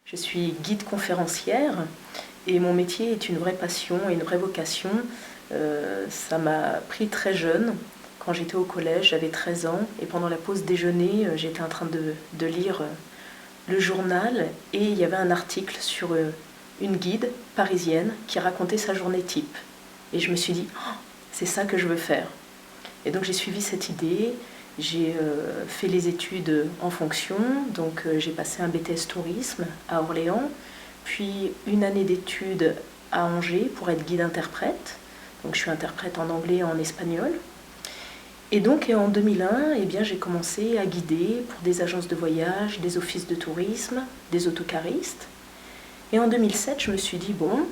Je suis guide conférencière et mon métier est une vraie passion et une vraie vocation. Ça m'a pris très jeune. Quand j'étais au collège, j'avais 13 ans et pendant la pause déjeuner, j'étais en train de lire le journal et il y avait un article sur une guide parisienne qui racontait sa journée type. Et je me suis dit, oh, c'est ça que je veux faire. Et donc j'ai suivi cette idée, j'ai fait les études en fonction, donc j'ai passé un BTS tourisme à Orléans, puis une année d'études à Angers pour être guide-interprète. Donc je suis interprète en anglais et en espagnol. Et donc en 2001, eh bien, j'ai commencé à guider pour des agences de voyage, des offices de tourisme, des autocaristes. Et en 2007, je me suis dit, bon,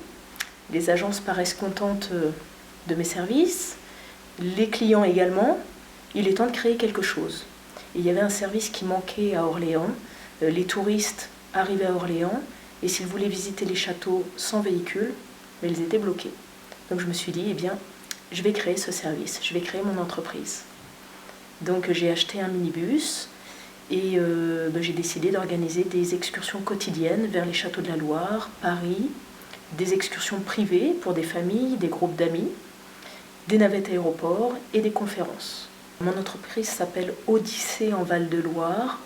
les agences paraissent contentes de mes services, les clients également, il est temps de créer quelque chose. Et il y avait un service qui manquait à Orléans. Les touristes arrivaient à Orléans et s'ils voulaient visiter les châteaux sans véhicule, mais ils étaient bloqués. Donc je me suis dit, eh bien, je vais créer ce service, je vais créer mon entreprise. Donc j'ai acheté un minibus et j'ai décidé d'organiser des excursions quotidiennes vers les châteaux de la Loire, Paris, des excursions privées pour des familles, des groupes d'amis, des navettes aéroports et des conférences. Mon entreprise s'appelle Odyssée en Val-de-Loire.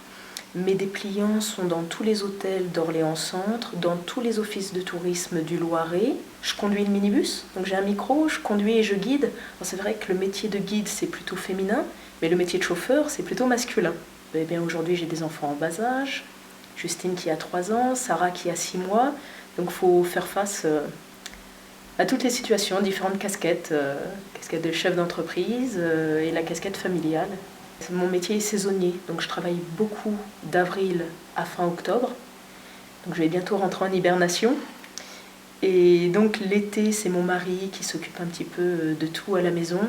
Mes dépliants sont dans tous les hôtels d'Orléans Centre, dans tous les offices de tourisme du Loiret. Je conduis le minibus, donc j'ai un micro, je conduis et je guide. Alors c'est vrai que le métier de guide c'est plutôt féminin, mais le métier de chauffeur c'est plutôt masculin. Eh bien aujourd'hui j'ai des enfants en bas âge, Justine qui a 3 ans, Sarah qui a 6 mois, donc il faut faire face à toutes les situations, différentes casquettes, casquette de chef d'entreprise et la casquette familiale. Mon métier est saisonnier, donc je travaille beaucoup d'avril à fin octobre. Donc je vais bientôt rentrer en hibernation. Et donc l'été, c'est mon mari qui s'occupe un petit peu de tout à la maison.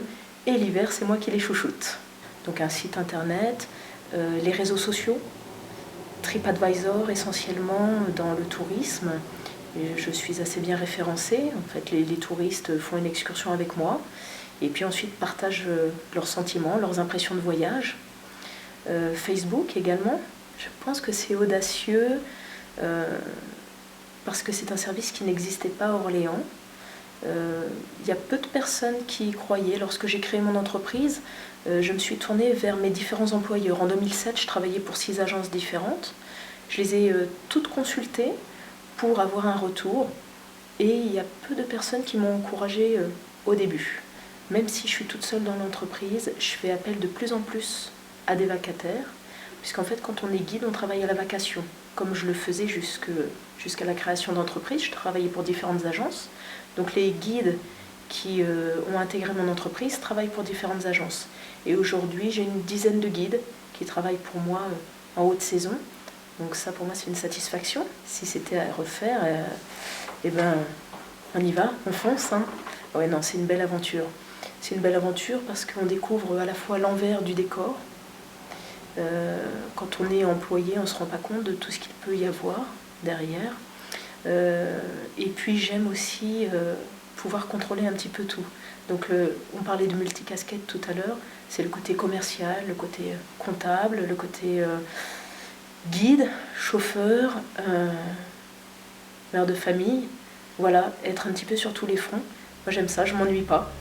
Et l'hiver, c'est moi qui les chouchoute. Donc un site internet, les réseaux sociaux, TripAdvisor essentiellement dans le tourisme. Et je suis assez bien référencée. En fait, les touristes font une excursion avec moi. Et puis ensuite partagent leurs sentiments, leurs impressions de voyage. Facebook également, je pense que c'est audacieux parce que c'est un service qui n'existait pas à Orléans. Il y a peu de personnes qui y croyaient. Lorsque j'ai créé mon entreprise, je me suis tournée vers mes différents employeurs. En 2007, je travaillais pour 6 agences différentes. Je les ai toutes consultées pour avoir un retour. Et il y a peu de personnes qui m'ont encouragée au début. Même si je suis toute seule dans l'entreprise, je fais appel de plus en plus à des vacataires, puisqu'en fait, quand on est guide, on travaille à la vacation. Comme je le faisais jusqu'à la création d'entreprise, je travaillais pour différentes agences. Donc les guides qui ont intégré mon entreprise travaillent pour différentes agences. Et aujourd'hui, j'ai une dizaine de guides qui travaillent pour moi en haute saison. Donc ça, pour moi, c'est une satisfaction. Si c'était à refaire, eh ben, on y va, on fonce. Hein. Ouais, non, c'est une belle aventure. C'est une belle aventure parce qu'on découvre à la fois l'envers du décor. Quand on est employé, on ne se rend pas compte de tout ce qu'il peut y avoir derrière. Et puis j'aime aussi pouvoir contrôler un petit peu tout. Donc on parlait de multicasquette tout à l'heure, c'est le côté commercial, le côté comptable, le côté guide, chauffeur, mère de famille. Voilà, être un petit peu sur tous les fronts. Moi j'aime ça, je ne m'ennuie pas.